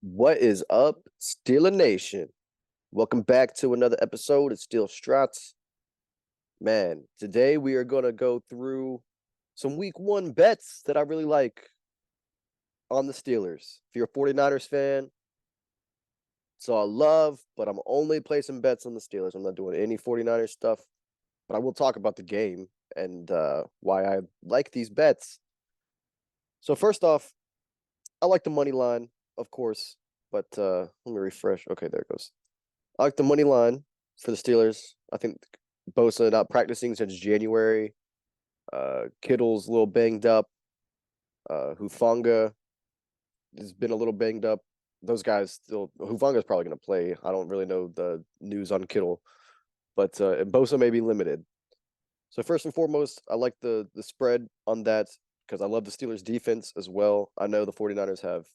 What is up, Steeler Nation? Welcome back to another episode of Steel Strats. Man, today we are going to go through some week one bets that I really like on the Steelers. If you're a 49ers fan, so I love, but I'm only placing bets on the Steelers. I'm not doing any 49ers stuff, but I will talk about the game and why I like these bets. So, first off, I like the money line, of course, but let me refresh. Okay, there it goes. I like the money line for the Steelers. I think Bosa not practicing since January. Kittle's a little banged up. Hufanga has been a little banged up. Those guys still. Hufanga's probably going to play. I don't really know the news on Kittle, but and Bosa may be limited. So first and foremost, I like the spread on that because I love the Steelers defense as well. I know the 49ers have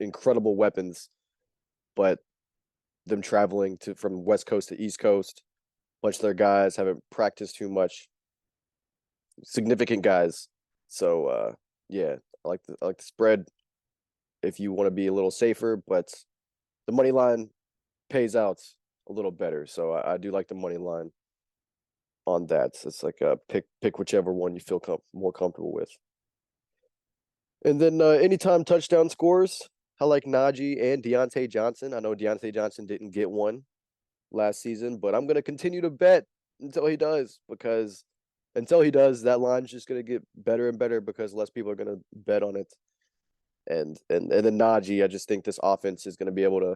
incredible weapons, but them traveling to from West Coast to East Coast, a bunch of their guys haven't practiced too much. Significant guys. So yeah, I like the spread if you want to be a little safer, but the money line pays out a little better. So I do like the money line on that. So it's like pick whichever one you feel more comfortable with. And then anytime touchdown scores, I like Najee and Deontay Johnson. I know Deontay Johnson didn't get one last season, but I'm going to continue to bet until he does because until he does, that line's just going to get better and better because less people are going to bet on it. And then Najee, I just think this offense is going to be able to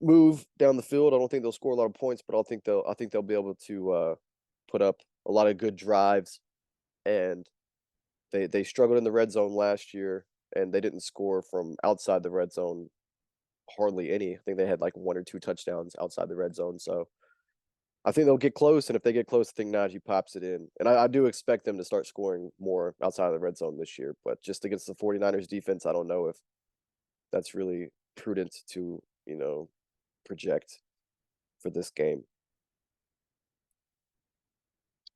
move down the field. I don't think they'll score a lot of points, but I think they'll be able to put up a lot of good drives. And they struggled in the red zone last year, and they didn't score from outside the red zone hardly any. I think they had like one or two touchdowns outside the red zone. So I think they'll get close, and if they get close, I think Najee pops it in. And I do expect them to start scoring more outside of the red zone this year. But just against the 49ers defense, I don't know if that's really prudent to, project for this game.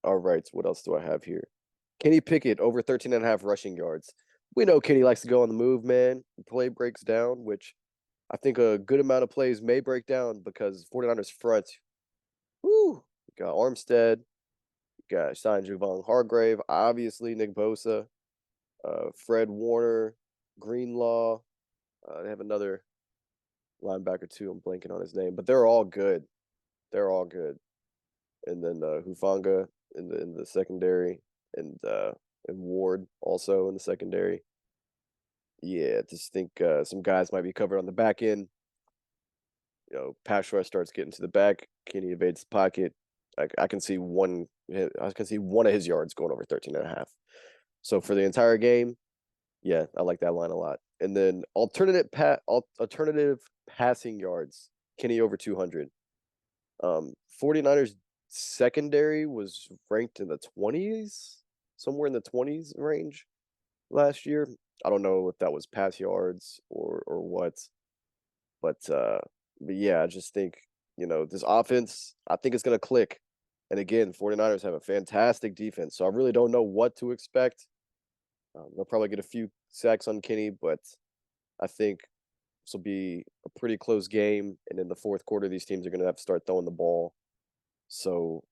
All right, what else do I have here? Kenny Pickett over 13 and a half rushing yards. We know Kenny likes to go on the move, man. The play breaks down, which I think a good amount of plays may break down because 49ers front, whoo, got Armstead, got Stein Javon Hargrave, obviously Nick Bosa, Fred Warner, Greenlaw. They have another linebacker too. I'm blanking on his name, but they're all good. They're all good. And then Hufanga in the secondary, and Ward also in the secondary. Yeah, just think some guys might be covered on the back end. Pass rush starts getting to the back. Kenny evades the pocket. I can see one. I can see one of his yards going over 13 and a half. So for the entire game, yeah, I like that line a lot. And then alternative passing yards, Kenny over 200. 49ers secondary was ranked in the 20s, somewhere in the 20s range last year. I don't know if that was pass yards or what, but yeah, I just think, this offense, I think it's going to click. And again, 49ers have a fantastic defense, so I really don't know what to expect. They'll probably get a few sacks on Kenny, but I think this will be a pretty close game. And in the fourth quarter, these teams are going to have to start throwing the ball. So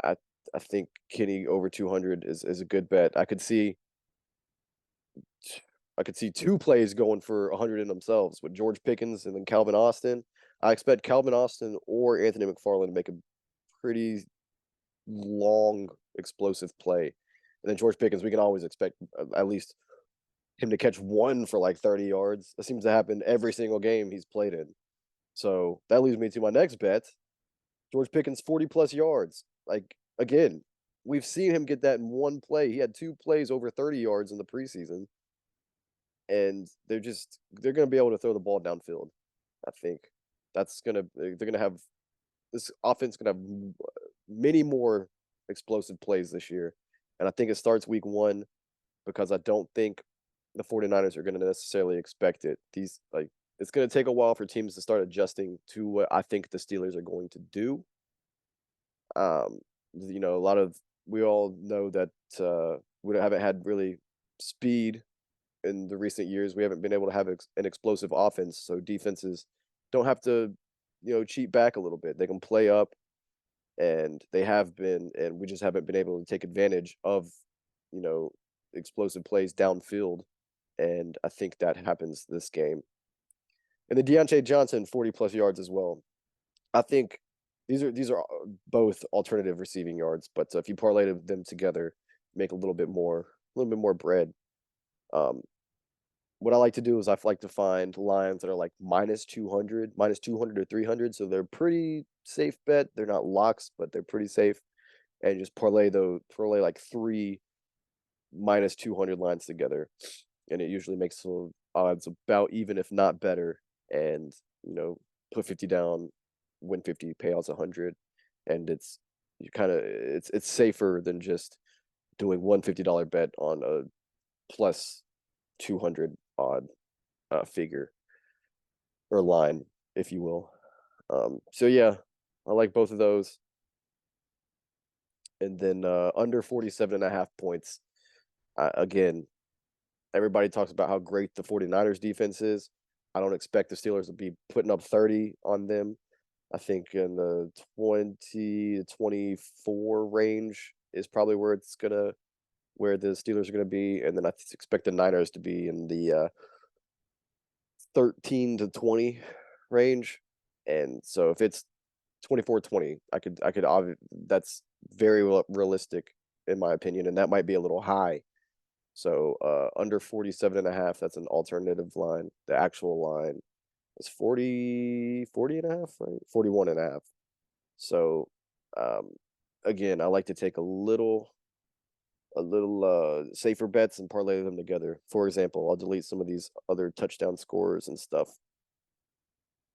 I I think Kenny over 200 is a good bet. I could see two plays going for 100 in themselves with George Pickens and then Calvin Austin. I expect Calvin Austin or Anthony McFarland to make a pretty long, explosive play. And then George Pickens, we can always expect at least him to catch one for like 30 yards. That seems to happen every single game he's played in. So that leads me to my next bet. George Pickens 40 plus yards. Like again, we've seen him get that in one play. He had two plays over 30 yards in the preseason. And they're gonna be able to throw the ball downfield. I think they're gonna have this offense gonna have many more explosive plays this year. And I think it starts week one because I don't think the 49ers are going to necessarily expect it. It's going to take a while for teams to start adjusting to what I think the Steelers are going to do. A lot of we all know that we haven't had really speed in the recent years, we haven't been able to have an explosive offense, so defenses don't have to, cheat back a little bit. They can play up, and they have been, and we just haven't been able to take advantage of, you know, explosive plays downfield, and I think that happens this game. And the Deontay Johnson 40+ yards as well. I think these are both alternative receiving yards, but if you parlay them together, make a little bit more bread. Um, what I like to do is I like to find lines that are like minus 200 or 300, so they're pretty safe bet. They're not locks, but they're pretty safe, and just parlay like three minus 200 lines together, and it usually makes the odds about even, if not better. And put 50 down, win 50, payouts 100, and it's safer than just doing $150 bet on a plus 200 odd figure or line, if you will. So yeah, I like both of those. And then under 47.5 points. Again, everybody talks about how great the 49ers defense is. I don't expect the Steelers to be putting up 30 on them. I think in the 20 to 24 range is probably where the Steelers are gonna be, and then I expect the Niners to be in the 13 to 20 range. And so if it's 24-20, that's very realistic in my opinion, and that might be a little high. So under 47.5, that's an alternative line. The actual line is 40 and a half, right? 41.5. So again, I like to take a little safer bets and parlay them together. For example, I'll delete some of these other touchdown scores and stuff.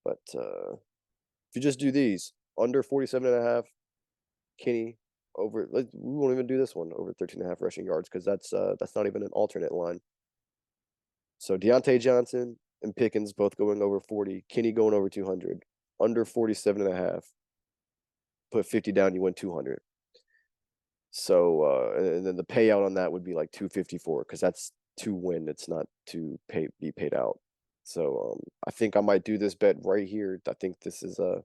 But if you just do these, under 47.5, Kenny, we won't even do this one, over 13.5 rushing yards, because that's not even an alternate line. So Deontay Johnson and Pickens both going over 40, Kenny going over 200, under 47.5. Put 50 down, you win 200. So and then the payout on that would be like 254, because that's to win. It's not to be paid out. So I think I might do this bet right here. I think this is a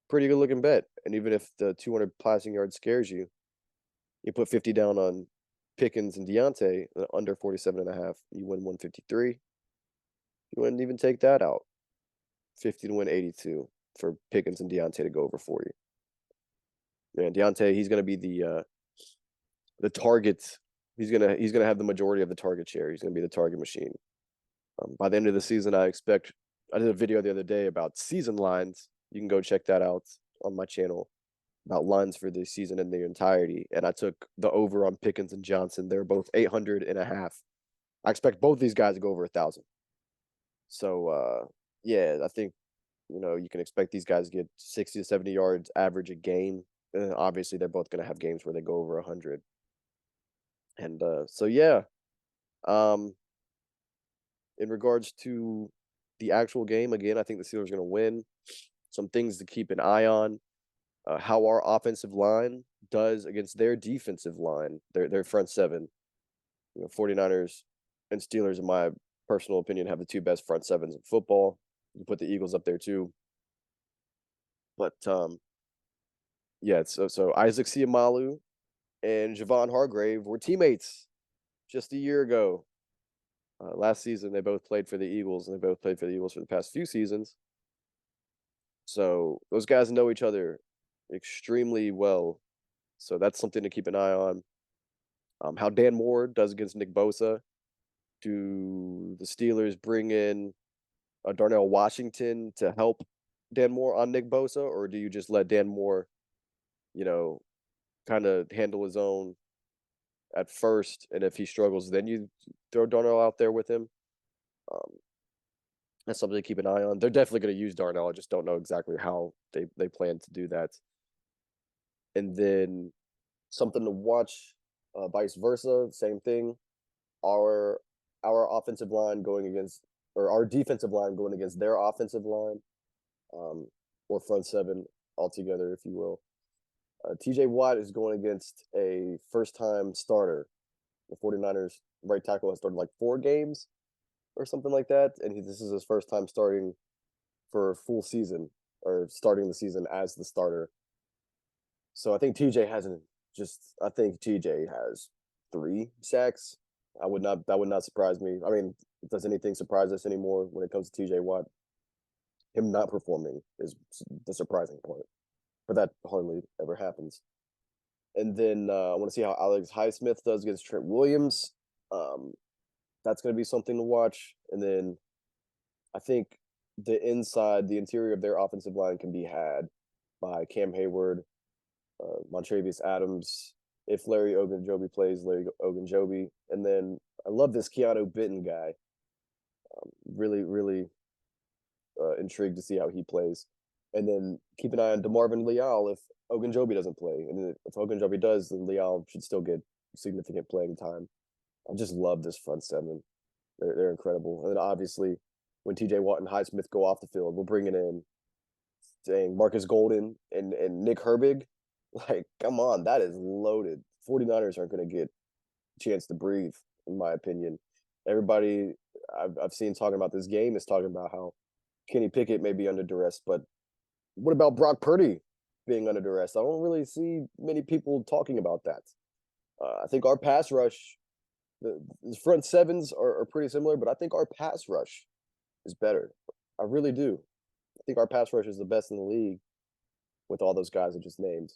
pretty good looking bet. And even if the 200 passing yards scares you, you put 50 down on Pickens and Deontay under 47.5, you win 153. You wouldn't even take that out. 50 to win 82 for Pickens and Deontay to go over 40. Man, Deontay, he's gonna be the target. He's gonna have the majority of the target share. He's gonna be the target machine. By the end of the season, I did a video the other day about season lines. You can go check that out on my channel about lines for the season in their entirety. And I took the over on Pickens and Johnson. They're both 800.5. I expect both these guys to go over 1,000. So yeah, I think you can expect these guys to get 60 to 70 yards average a game. Obviously, they're both going to have games where they go over 100. And so yeah, in regards to the actual game, again, I think the Steelers are going to win. Some things to keep an eye on: how our offensive line does against their defensive line, their front seven. 49ers and Steelers, in my personal opinion, have the two best front sevens in football. You can put the Eagles up there too. But yeah, so Isaac Seumalo and Javon Hargrave were teammates just a year ago. Last season, they both played for the Eagles, and they both played for the Eagles for the past few seasons. So those guys know each other extremely well. So that's something to keep an eye on. How Dan Moore does against Nick Bosa. Do the Steelers bring in Darnell Washington to help Dan Moore on Nick Bosa, or do you just let Dan Moore, kind of handle his own at first, and if he struggles, then you throw Darnell out there with him? That's something to keep an eye on. They're definitely going to use Darnell. I just don't know exactly how they plan to do that. And then something to watch, vice versa, same thing. Our offensive line going against, or our defensive line going against their offensive line, or front seven altogether, if you will. TJ Watt is going against a first-time starter. The 49ers right tackle has started like 4 games. or something like that, and this is his first time starting for a full season or starting the season as the starter. So I think TJ hasn't just I think TJ has 3 sacks. That would not surprise me. I mean, does anything surprise us anymore when it comes to TJ Watt? Him not performing is the surprising part, but that hardly ever happens. And then I want to see how Alex Highsmith does against Trent Williams. Um, that's going to be something to watch. And then I think the interior of their offensive line can be had by Cam Hayward, Montravius Adams. If Larry Ogunjobi plays, Larry Ogunjobi, and then I love this Keanu Bitten guy. Really intrigued to see how he plays. And then keep an eye on DeMarvin Leal if Ogunjobi doesn't play. And if Ogunjobi does, then Leal should still get significant playing time. I just love this front seven. They're incredible. And then obviously, when TJ Watt and Highsmith go off the field, we're bringing in dang Marcus Golden and Nick Herbig. Like, come on, that is loaded. 49ers aren't going to get a chance to breathe, in my opinion. Everybody I've seen talking about this game is talking about how Kenny Pickett may be under duress, but what about Brock Purdy being under duress? I don't really see many people talking about that. I think our pass rush, the front sevens are pretty similar, but I think our pass rush is better. I really do. I think our pass rush is the best in the league with all those guys I just named.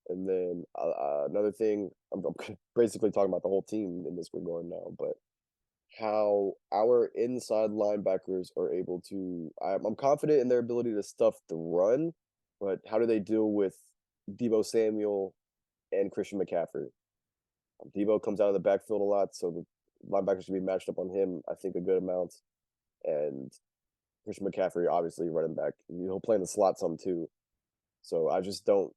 And then another thing, I'm basically talking about the whole team in this regard now, but how our inside linebackers are able to. I'm confident in their ability to stuff the run, but how do they deal with Debo Samuel and Christian McCaffrey? Debo comes out of the backfield a lot, so the linebackers should be matched up on him, I think, a good amount. And Christian McCaffrey, obviously, running back, he'll play in the slot some too. So I just don't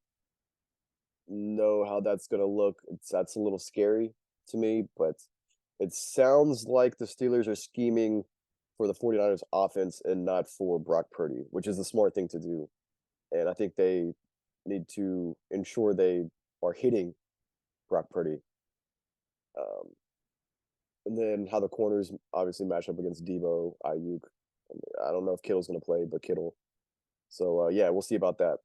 know how that's going to look. That's a little scary to me, but it sounds like the Steelers are scheming for the 49ers offense and not for Brock Purdy, which is the smart thing to do. And I think they need to ensure they are hitting Brock Purdy. Um, and then how the corners obviously match up against Debo, Ayuk. I don't know if Kittle's going to play, but Kittle. So, yeah, we'll see about that.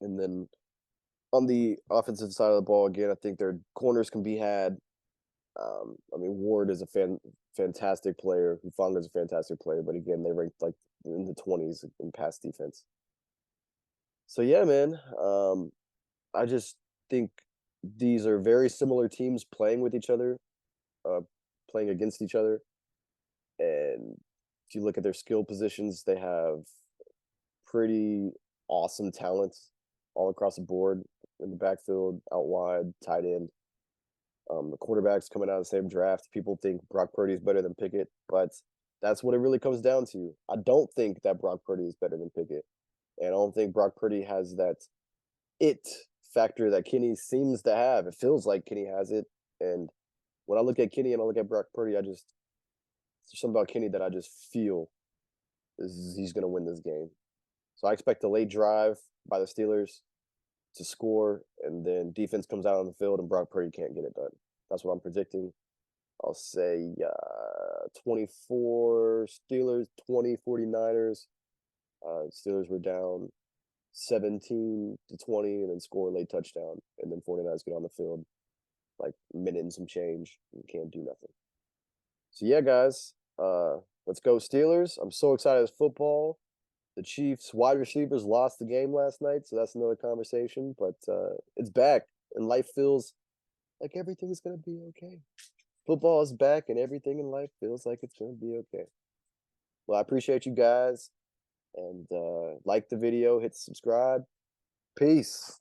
And then on the offensive side of the ball, again, I think their corners can be had. I mean, Ward is a fantastic player. Hufanga is a fantastic player, but again, they ranked like in the 20s in pass defense. So yeah, man. I just think these are very similar teams playing with each other, uh, playing against each other. And if you look at their skill positions, they have pretty awesome talents all across the board in the backfield, out wide, tight end. The quarterbacks coming out of the same draft. People think Brock Purdy is better than Pickett, but that's what it really comes down to. I don't think that Brock Purdy is better than Pickett, and I don't think Brock Purdy has that it factor that Kenny seems to have. It feels like Kenny has it, and when I look at Kenny and I look at Brock Purdy, there's something about Kenny that I just feel he's going to win this game. So I expect a late drive by the Steelers to score, and then defense comes out on the field and Brock Purdy can't get it done. That's what I'm predicting. I'll say 24 Steelers, 20 49ers. Steelers were down 17-20 and then score a late touchdown. And then 49ers get on the field like a minute and some change and can't do nothing. So yeah, guys, let's go Steelers. I'm so excited as football. The Chiefs wide receivers lost the game last night, so that's another conversation. But it's back, and life feels like everything's gonna be okay. Football is back, and everything in life feels like it's gonna be okay. Well, I appreciate you guys, and like the video, hit subscribe. Peace.